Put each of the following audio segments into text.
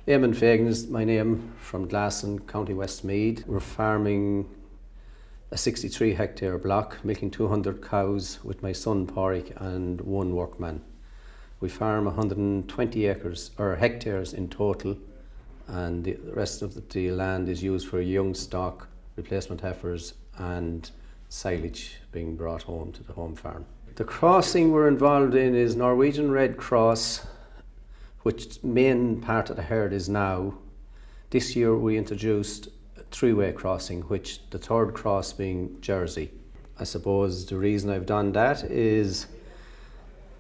Eamonn Fagan is my name, from Glasson, County Westmeath. We're farming a 63 hectare block, milking 200 cows with my son Pádraig and one workman. We farm 120 acres or hectares in total, and the rest of the land is used for young stock, replacement heifers and silage being brought home to the home farm. The crossing we're involved in is Norwegian Red Cross, which main part of the herd is now. This year we introduced a three-way crossing, which the third cross being Jersey. I suppose the reason I've done that is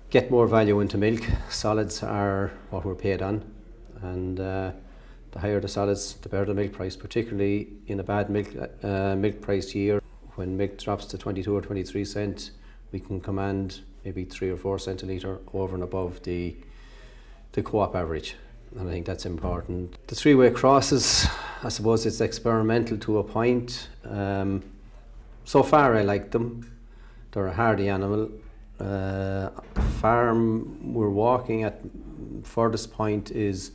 get more value into milk. Solids are what we're paid on, and the higher the solids, the better the milk price, particularly in a bad milk price year. When milk drops to 22 or 23 cents, we can command maybe 3 or 4 cents a litre over and above the co-op average, and I think that's important. The three-way crosses, I suppose it's experimental to a point. So far I like them. They're a hardy animal. Farm we're walking at, furthest point is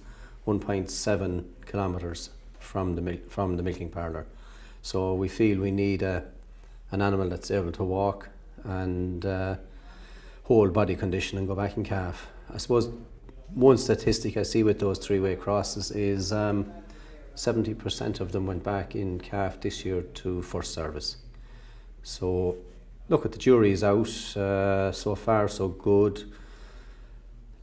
1.7 kilometres from the milking parlour. So we feel we need an animal that's able to walk and hold body condition and go back and calf. I suppose one statistic I see with those three-way crosses is 70% of them went back in calf this year to first service. So look, at the jury's out. So far so good.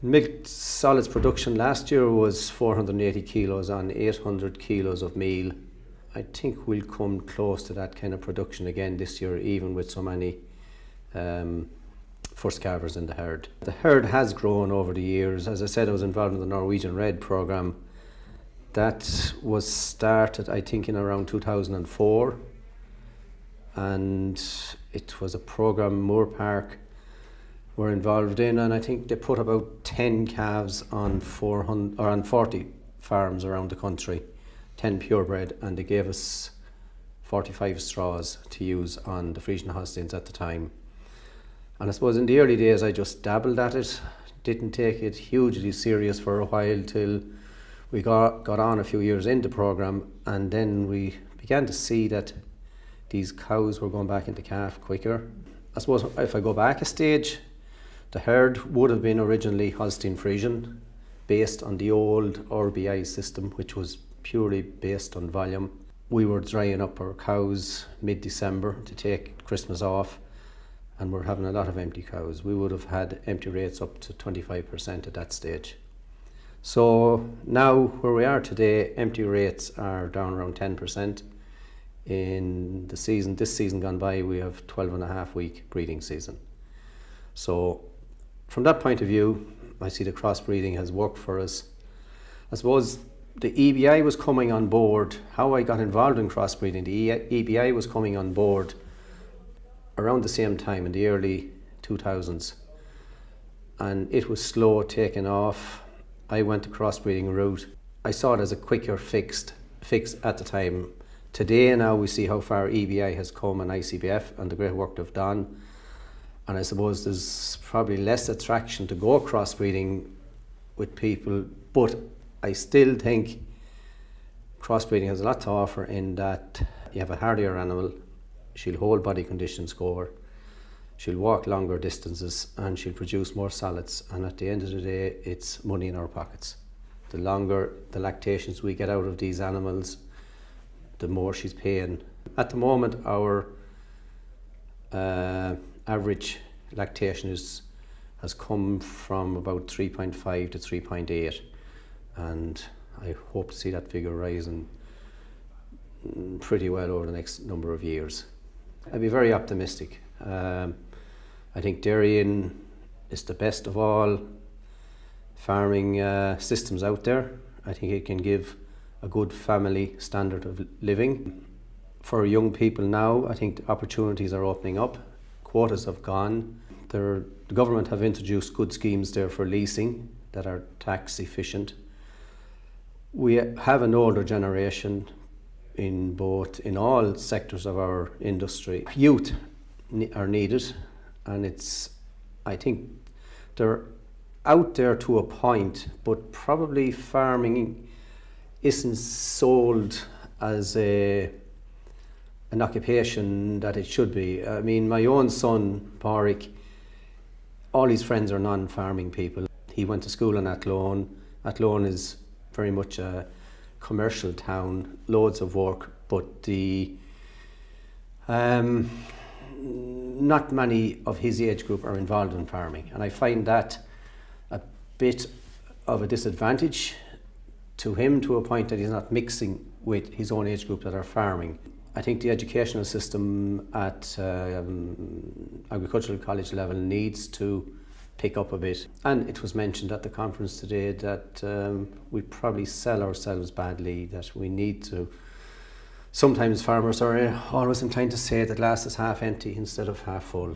Milk solids production last year was 480 kilos on 800 kilos of meal. I think we'll come close to that kind of production again this year, even with so many first calvers in the herd. The herd has grown over the years. As I said, I was involved in the Norwegian Red programme. That was started, I think, in around 2004, and it was a programme Moore Park were involved in, and I think they put about 10 calves on 40 farms around the country, 10 purebred, and they gave us 45 straws to use on the Frisian Holsteins at the time. And I suppose in the early days I just dabbled at it, didn't take it hugely serious for a while till we got on a few years into the programme, and then we began to see that these cows were going back into calf quicker. I suppose if I go back a stage, the herd would have been originally Holstein Frisian, based on the old RBI system, which was purely based on volume. We were drying up our cows mid-December to take Christmas off, and we're having a lot of empty cows. We would have had empty rates up to 25% at that stage. So now where we are today, empty rates are down around 10%. In the season, this season gone by, we have 12.5 week breeding season. So from that point of view, I see the crossbreeding has worked for us. I suppose the EBI was coming on board. How I got involved in crossbreeding, the EBI was coming on board around the same time in the early 2000s, and it was slow taking off. I went the crossbreeding route. I saw it as a quicker fix at the time. Today now we see how far EBI has come and ICBF and the great work they've done, and I suppose there's probably less attraction to go crossbreeding with people, but I still think crossbreeding has a lot to offer in that you have a hardier animal. She'll hold body condition score, she'll walk longer distances, and she'll produce more solids, and at the end of the day it's money in our pockets. The longer the lactations we get out of these animals, the more she's paying. At the moment our average lactation has come from about 3.5 to 3.8, and I hope to see that figure rising pretty well over the next number of years. I'd be very optimistic. I think dairying is the best of all farming systems out there. I think it can give a good family standard of living. For young people now, I think the opportunities are opening up. Quotas have gone. The government have introduced good schemes there for leasing that are tax efficient. We have an older generation in all sectors of our industry. Youth are needed, and I think they're out there to a point, but probably farming isn't sold as an occupation that it should be. I mean, my own son, Pádraig, all his friends are non-farming people. He went to school in Athlone. Athlone is very much a commercial town, loads of work, but not many of his age group are involved in farming, and I find that a bit of a disadvantage to him, to a point that he's not mixing with his own age group that are farming. I think the educational system at agricultural college level needs to pick up a bit. And it was mentioned at the conference today that we probably sell ourselves badly, that we need to. Sometimes farmers are always inclined to say the glass is half empty instead of half full.